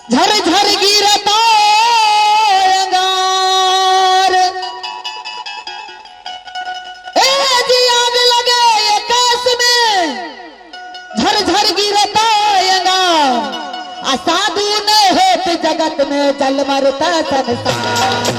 झर झर गिरता अंगार, जी आग लगे आकाश में, झर झर गिरता अंगार। साधु न हेत जगत में चल मरता संसार।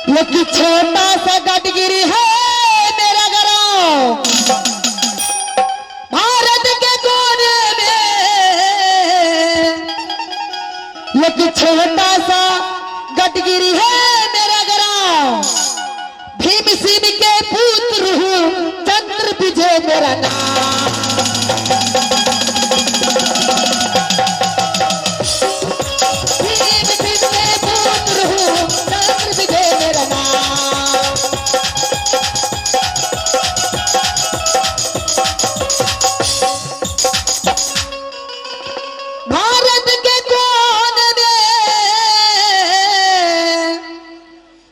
लेकिन छोटा सा गटगिरी है मेरा गाँव, भारत के कोने में। लेकिन छोटा सा गटगिरी है मेरा गाँव, भीम सिंह के पुत्र हूँ, चंद्र विजय मेरा नाम।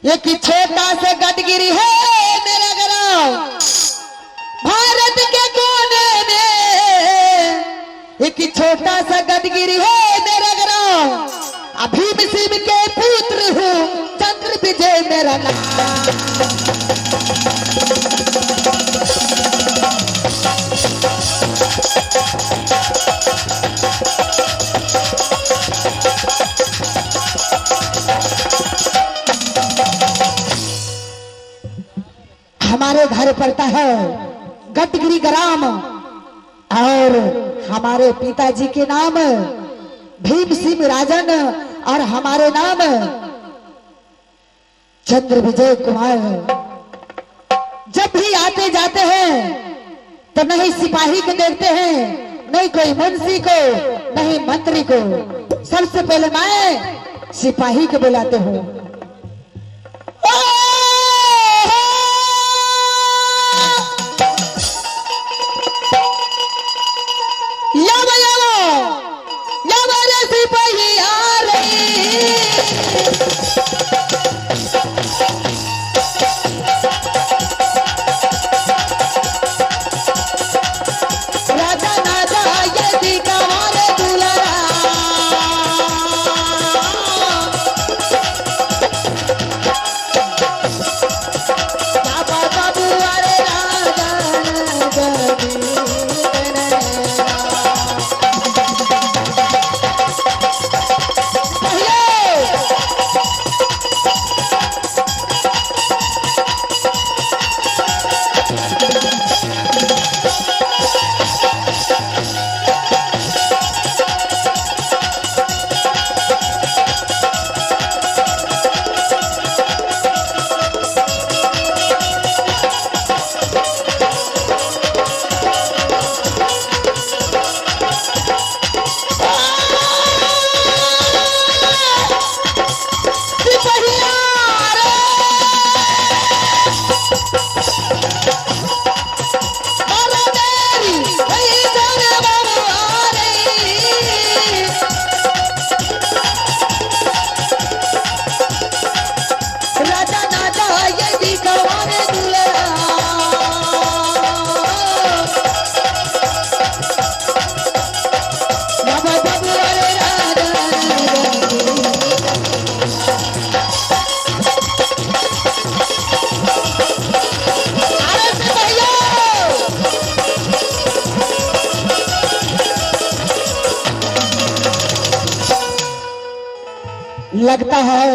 एक छोटा सा गटगिरी है मेरा गाँव, भारत के कोने में। एक छोटा सा गटगिरी है मेरा गाँव, भीम सिंह के पुत्र हूँ, चंद्र विजय मेरा नाम। हमारे घर पड़ता है गटगिरी ग्राम, और हमारे पिताजी के नाम भीम सिंह राजन, और हमारे नाम चंद्र विजय कुमार। जब भी आते जाते हैं तो नहीं सिपाही को देखते हैं, नहीं कोई मुंशी को, नहीं मंत्री को। सबसे पहले मैं सिपाही को बुलाते हूँ। सिपाही आ रही, राजा नाजा यदि गवारे दुलारा, बाबा बाबू अरे राजा लगता है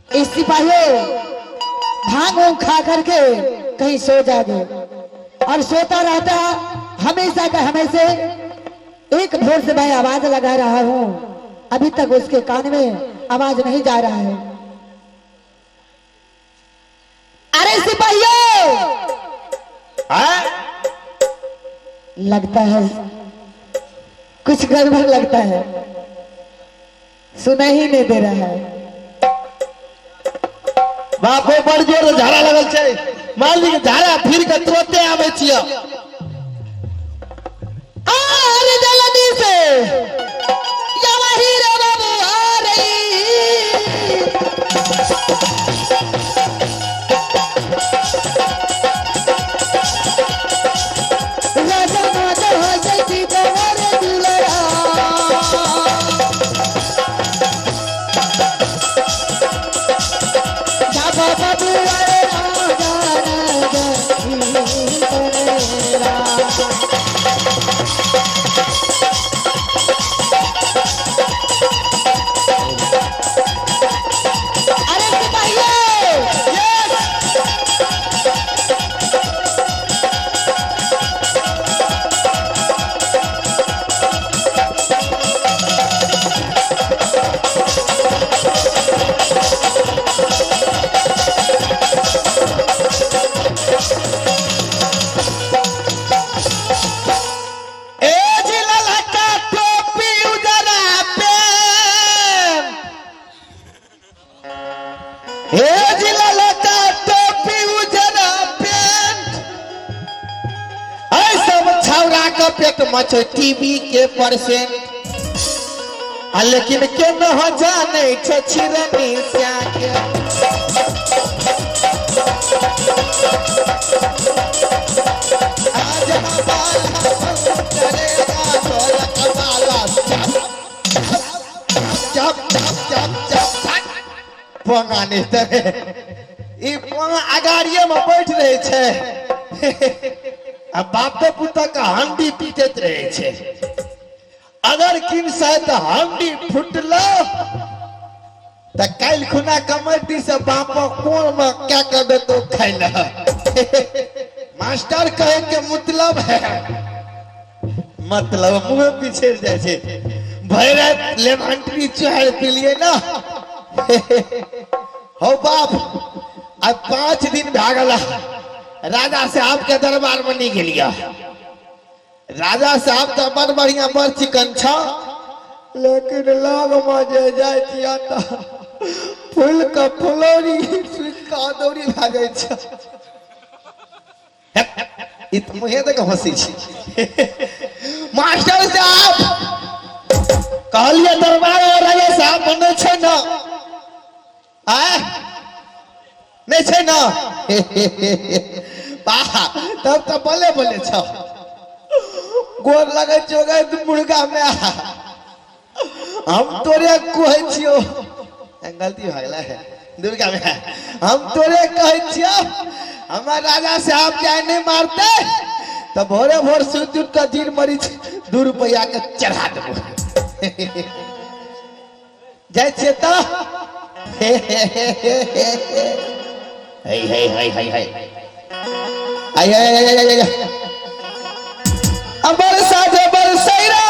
इस सिपाहियों भांग वोंग खा करके कहीं सो जागे, और सोता रहता हमेशा का हमेशा। एक भोर से मैं आवाज लगा रहा हूँ, अभी तक उसके कान में आवाज नहीं जा रहा है। अरे सिपाहियों, लगता है कुछ गड़बड़ लगता है, सुना ही नहीं दे रहा है। बापो बड़ जोर झाड़ा लगल छे। मालिक धारा फिर के तुरंते आवे छियो अरे जल्दी से या वही रे बाबू आ रही राजा राजा हो जैसी तुम्हारे दुलरा जा बाबू आए राजा राजा अरे सिपाहियों ए जिला लका टोपी उजरा पेन ए जिला लका टोपी उजरा पेन ऐ सब छौरा के पेट में छै टीबी के परसेंट आ लेकिन के न हो जाने छै छिरनी स्या के आज हमारा चलेगा ढोलक वाला चप चप चप चप पोंगा नहीं तरे ई पोंगा अगाड़िए में बैठ रहे छे आ बापे पुता का हंडी पीटत रहे छे अगर किन शायद हंडी फुटलो त काल खुना कमेटी से बापा कोन में क्या कर दे तो खाइला मास्टर कहे के मतलब मुंह पीछे जाए छे भैरा लेमंट्री चाय पी लिए ना हो बाप आज 5 दिन भागला राजा साहब के दरबार में नहीं गेलिया राजा साहब तो बड़ बढ़िया बड़ चिकन छा लेकिन लाग में जाए छिया त फूल का फुलोरी सुखा दौरी भागे छ इत मुहे तक हंसी छी मास्टर साहब कहलिए दरबार और राजा साहब बने छे न आ नहीं छे न बा तब तो बोले बोले छ गोर लगे जोगे मुर्गा में हम तोरे कहै छियो गलती हो गेला है दुर्गा में हम तोरे कहै छियो हमारा राजा साहब जाए नहीं मारते तो भोरे भोर सूत उठ का दिन मरीच 2 रुपया के चढ़ा देबो जाय छे तो हे अमर साजे बरसैरा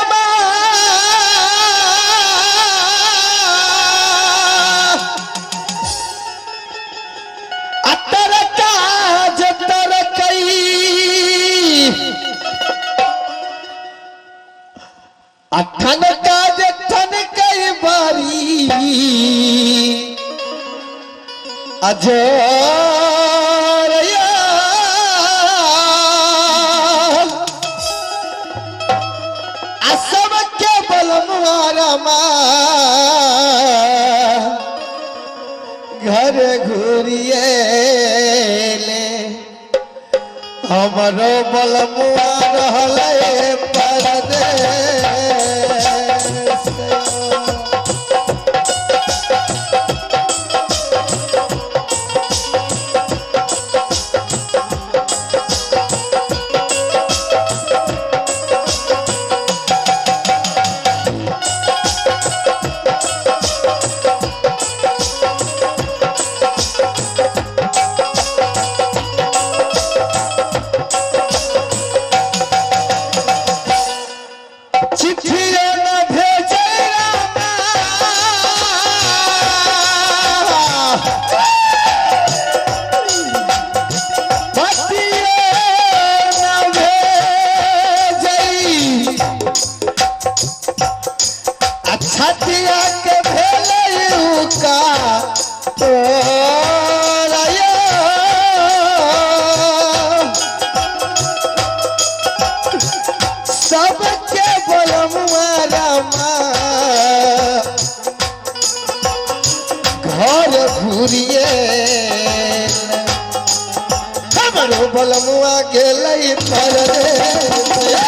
अतर काज तर कई अठन काज ठन कई बारी अजय घर घूरिए ले हमरो बलमुआ रहले परदेस बलमुआ गेलै परदेश।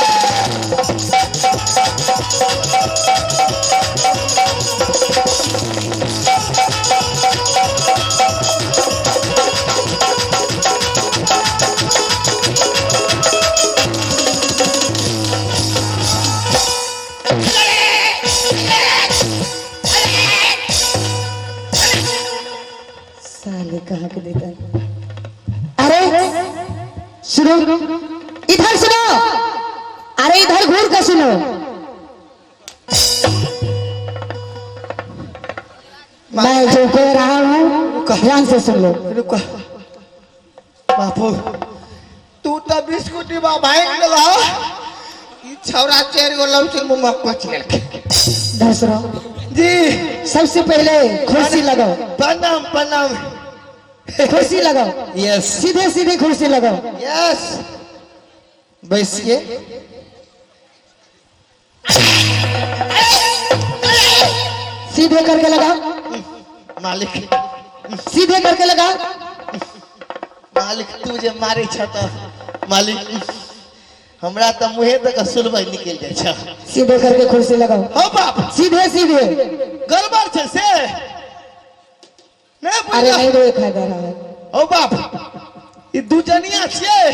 साले कहाँ के देता है? अरे सुनो, इधर सुनो, अरे इधर घूर कर सुनो। मैं जो कह रहा हूँ ध्यान से सुन लो। रुको बापू, तू तो बिस्कुट डिब्बा भाग गेला, ई छौरा 4 गो लमचिन मुंह में कोच लेलके। दसरो जी सबसे पहले कुर्सी लगाओ। प्रणाम प्रणाम। कुर्सी लगाओ। यस सीधे सीधे कुर्सी लगाओ। यस, बैसिए। सीधे करके लगाओ। मालिक सीधे करके लगाओ। मालिक तू जे मारे छ त मालिक हमरा त मुहे तक सुलबै निकल जाय छ। सीधे करके कुर्सी लगाओ। हो बाप, सीधे सीधे। गड़बड़ छै से नहीं अरे बुझा। नहीं, वो खाई दे रहा है। हो बाप, ई दू जनिया छियै।